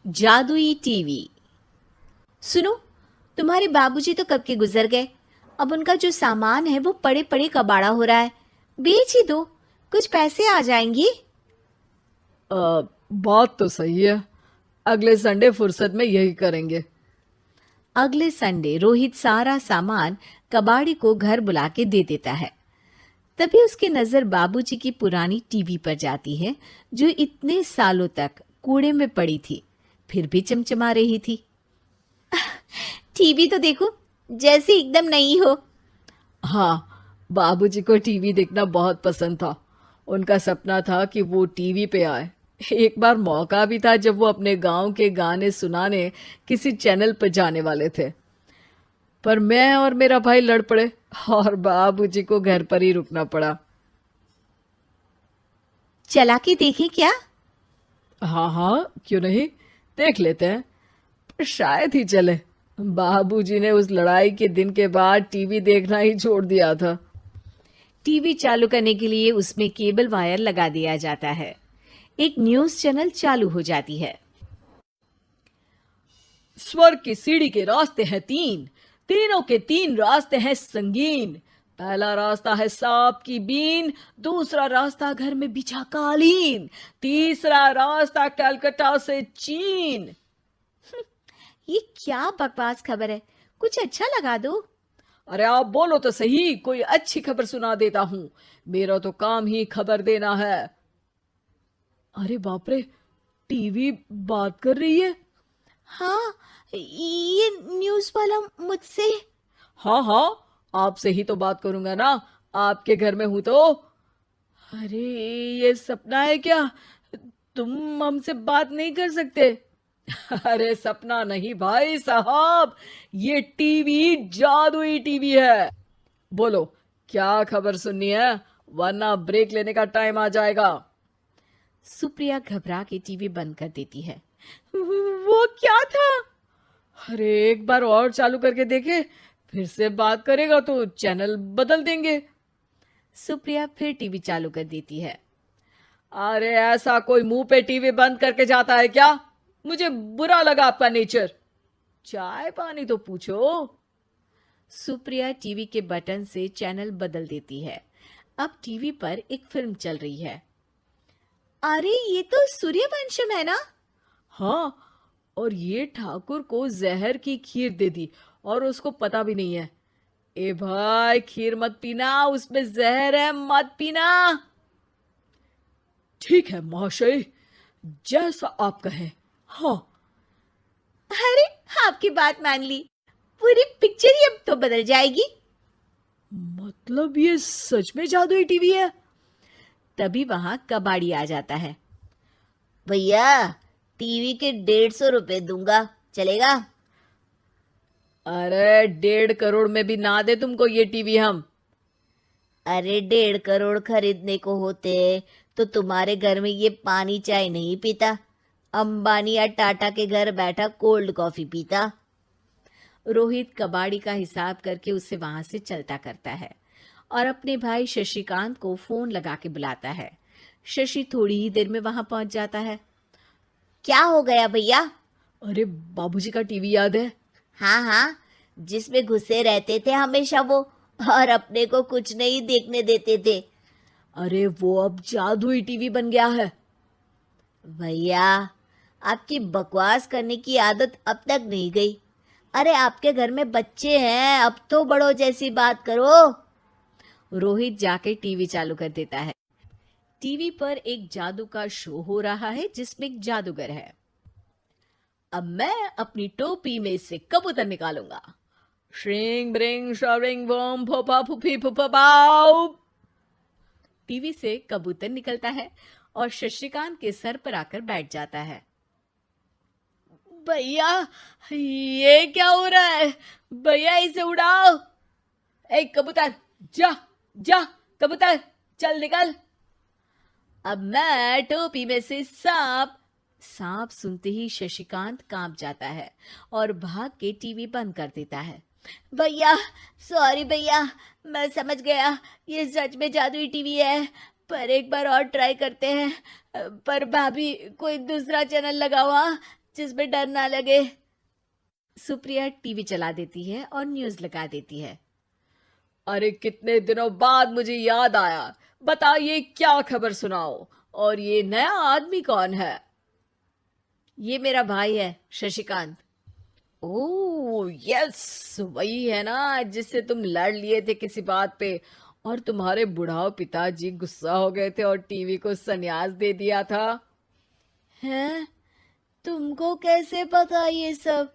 जादुई टीवी। सुनो, तुम्हारे बाबूजी तो कब के गुजर गए। अब उनका जो सामान है वो पड़े पड़े कबाड़ा हो रहा है। बेच ही दो, कुछ पैसे आ जाएंगी। बात तो सही है। अगले संडे फुर्सत में यही करेंगे। अगले संडे रोहित सारा सामान कबाड़ी को घर बुला के दे देता है। तभी उसकी नजर बाबूजी की पुरानी टीवी पर जाती है, जो इतने सालों तक कूड़े में पड़ी थी, फिर भी चमचमा रही थी। टीवी तो देखो, जैसे एकदम नई हो। हाँ, बाबूजी को टीवी देखना बहुत पसंद था। उनका सपना था कि वो टीवी पे आए। एक बार मौका भी था जब वो अपने गांव के गाने सुनाने किसी चैनल पर जाने वाले थे, पर मैं और मेरा भाई लड़ पड़े और बाबूजी को घर पर ही रुकना पड़ा। चला के देखें क्या? हाँ हाँ, क्यों नहीं, देख लेते हैं। पर शायद ही चले। बाबूजी ने उस लड़ाई के दिन के बाद टीवी देखना ही छोड़ दिया था। टीवी चालू करने के लिए उसमें केबल वायर लगा दिया जाता है। एक न्यूज चैनल चालू हो जाती है। स्वर्ग की सीढ़ी के रास्ते हैं तीन, तीनों के तीन रास्ते हैं संगीन। पहला रास्ता है सांप की बीन, दूसरा रास्ता घर में बिछा कालीन, तीसरा रास्ता कलकत्ता से चीन। ये क्या बकवास खबर है, कुछ अच्छा लगा दो। अरे आप बोलो तो सही, कोई अच्छी खबर सुना देता हूं। मेरा तो काम ही खबर देना है। अरे बाप रे, टीवी बात कर रही है। हाँ, ये न्यूज वाला मुझसे। हाँ हाँ, आपसे ही तो बात करूंगा ना, आपके घर में हूं तो। अरे ये सपना है क्या? तुम हमसे बात नहीं कर सकते? अरे सपना नहीं भाई साहब, ये टीवी जादुई टीवी है। बोलो, क्या खबर सुननी है, वरना ब्रेक लेने का टाइम आ जाएगा। सुप्रिया घबरा के टीवी बंद कर देती है। वो क्या था? अरे एक बार और चालू करके देखे, फिर से बात करेगा तो चैनल बदल देंगे। सुप्रिया फिर टीवी चालू कर देती है। अरे ऐसा कोई मुंह पे टीवी बंद करके जाता है क्या? मुझे बुरा लगा आपका नेचर। चाय पानी तो पूछो। सुप्रिया टीवी के बटन से चैनल बदल देती है। अब टीवी पर एक फिल्म चल रही है। अरे ये तो सूर्यवंशम है ना? हाँ, और ये ठाकुर को जहर की खीर दे दी और उसको पता भी नहीं है। ए भाई, खीर मत पीना, उसमें जहर है, मत पीना। ठीक है महाशय, जैसा आप कहें। हाँ। अरे, आपकी बात मान ली, पूरी पिक्चर ही अब तो बदल जाएगी। मतलब ये सच में जादुई टीवी है? तभी वहां कबाड़ी आ जाता है। भैया, टीवी के 150 रुपए दूंगा, चलेगा? अरे 1.5 करोड़ में भी ना दे तुमको ये टीवी हम। अरे 1.5 करोड़ खरीदने को होते तो तुम्हारे घर में ये पानी चाय नहीं पीता, अंबानी या टाटा के घर बैठा कोल्ड कॉफी पीता। रोहित कबाड़ी का हिसाब करके उसे वहां से चलता करता है और अपने भाई शशिकांत को फोन लगा के बुलाता है। शशि थोड़ी ही देर में वहां पहुंच जाता है। क्या हो गया भैया? अरे बाबूजी का टीवी याद है? हाँ हाँ, जिसमें घुसे रहते थे हमेशा वो, और अपने को कुछ नहीं देखने देते थे। अरे वो अब जादुई टीवी बन गया है। भैया, आपकी बकवास करने की आदत अब तक नहीं गई। अरे आपके घर में बच्चे हैं, अब तो बड़ों जैसी बात करो। रोहित जाके टीवी चालू कर देता है। टीवी पर एक जादू का शो हो रहा है जिसमें एक जादूगर है। अब मैं अपनी टोपी में से कबूतर निकालूंगा। श्रिंग ब्रिंग शरिंग बम फोपा फुफी फुफा बाउ। टीवी से कबूतर निकलता है और शशिकांत के सर पर आकर बैठ जाता है। भैया, ये क्या हो रहा है? भैया इसे उड़ाओ। ए कबूतर, जा जा, कबूतर चल निकल। अब मैं टोपी में से सांप सुनते ही शशिकांत कांप जाता है और भाग के टीवी बंद कर देता है। भैया, सॉरी भैया, मैं समझ गया ये सच में जादुई टीवी है, पर एक बार और ट्राई करते हैं। पर भाभी, कोई दूसरा चैनल लगाओ। हाँ, जिसमें डर ना लगे। सुप्रिया टीवी चला देती है और न्यूज लगा देती है। अरे कितने दिनों बाद मुझे याद आया, बताइए क्या खबर सुनाओ। और ये नया आदमी कौन है? ये मेरा भाई है शशिकांत। ओह यस, वही है ना जिससे तुम लड़ लिए थे किसी बात पे, और तुम्हारे बुढ़ाओ पिताजी गुस्सा हो गए थे और टीवी को संन्यास दे दिया था। हैं? तुमको कैसे पता ये सब?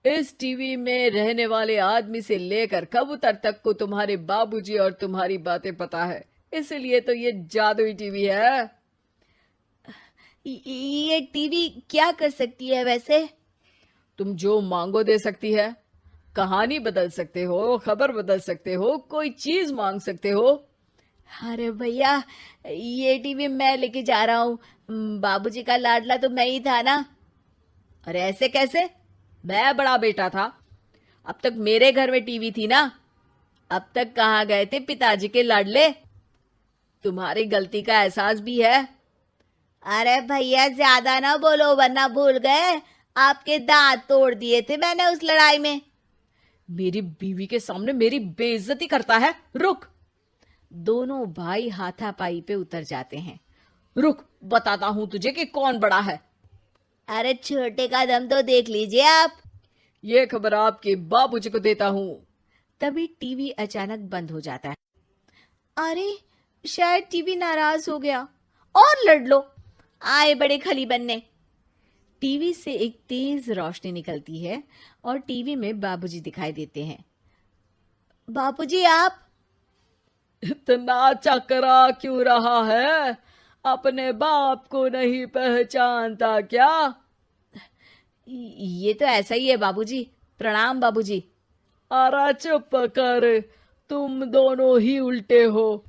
इस टीवी में रहने वाले आदमी से लेकर कबूतर तक को तुम्हारे बाबूजी और तुम्हारी बातें पता है, इसलिए तो ये जादुई टीवी है। ये टीवी क्या कर सकती है वैसे? तुम जो मांगो दे सकती है। कहानी बदल सकते हो, खबर बदल सकते हो, कोई चीज मांग सकते हो। अरे भैया, ये टीवी मैं लेके जा रहा हूँ। बाबूजी का लाडला तो मैं ही था ना। अरे ऐसे कैसे? मैं बड़ा बेटा था, अब तक मेरे घर में टीवी थी ना। अब तक कहाँ गए थे पिताजी के लाडले? तुम्हारी गलती का एहसास भी है। अरे भैया, ज्यादा ना बोलो वरना भूल गए आपके दांत तोड़ दिए थे मैंने उस लड़ाई में। मेरी बीवी के सामने मेरी बेइज्जती करता है। रुक। दोनों भाई हाथापाई पे उतर जाते हैं। रुक, बताता हूं तुझे कि कौन बड़ा है। अरे छोटे का दम तो देख लीजिए आप। ये खबर आपके बाबूजी को देता हूं। तभी टीवी अचानक बंद हो जाता है। अरे शायद टीवी नाराज हो गया। और लड़ लो, आए बड़े खली बनने। टीवी से एक तेज रोशनी निकलती है और टीवी में बाबूजी दिखाई देते हैं। बाबूजी आप? इतना चकरा क्यों रहा है? अपने बाप को नहीं पहचानता क्या? ये तो ऐसा ही है बाबूजी। प्रणाम बाबूजी। अरे चुप कर, तुम दोनों ही उल्टे हो।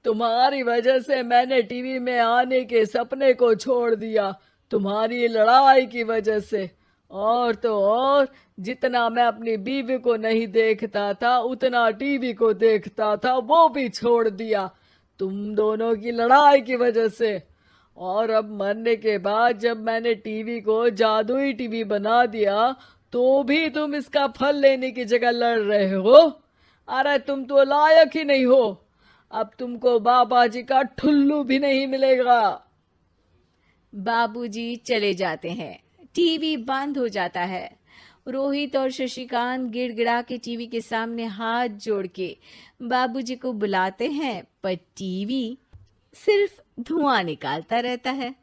तुम्हारी वजह से मैंने टीवी में आने के सपने को छोड़ दिया, तुम्हारी लड़ाई की वजह से। और तो और, जितना मैं अपनी बीवी को नहीं देखता था उतना टीवी को देखता था, वो भी छोड़ दिया तुम दोनों की लड़ाई की वजह से। और अब मरने के बाद जब मैंने टीवी को जादुई टीवी बना दिया तो भी तुम इसका फल लेने की जगह लड़ रहे हो। अरे तुम तो लायक ही नहीं हो। अब तुमको बाबा जी का ठुल्लू भी नहीं मिलेगा। बाबूजी चले जाते हैं। टीवी बंद हो जाता है। रोहित और शशिकांत गिड़गिड़ा के टीवी के सामने हाथ जोड़ के बाबूजी को बुलाते हैं, पर टीवी सिर्फ धुआं निकालता रहता है।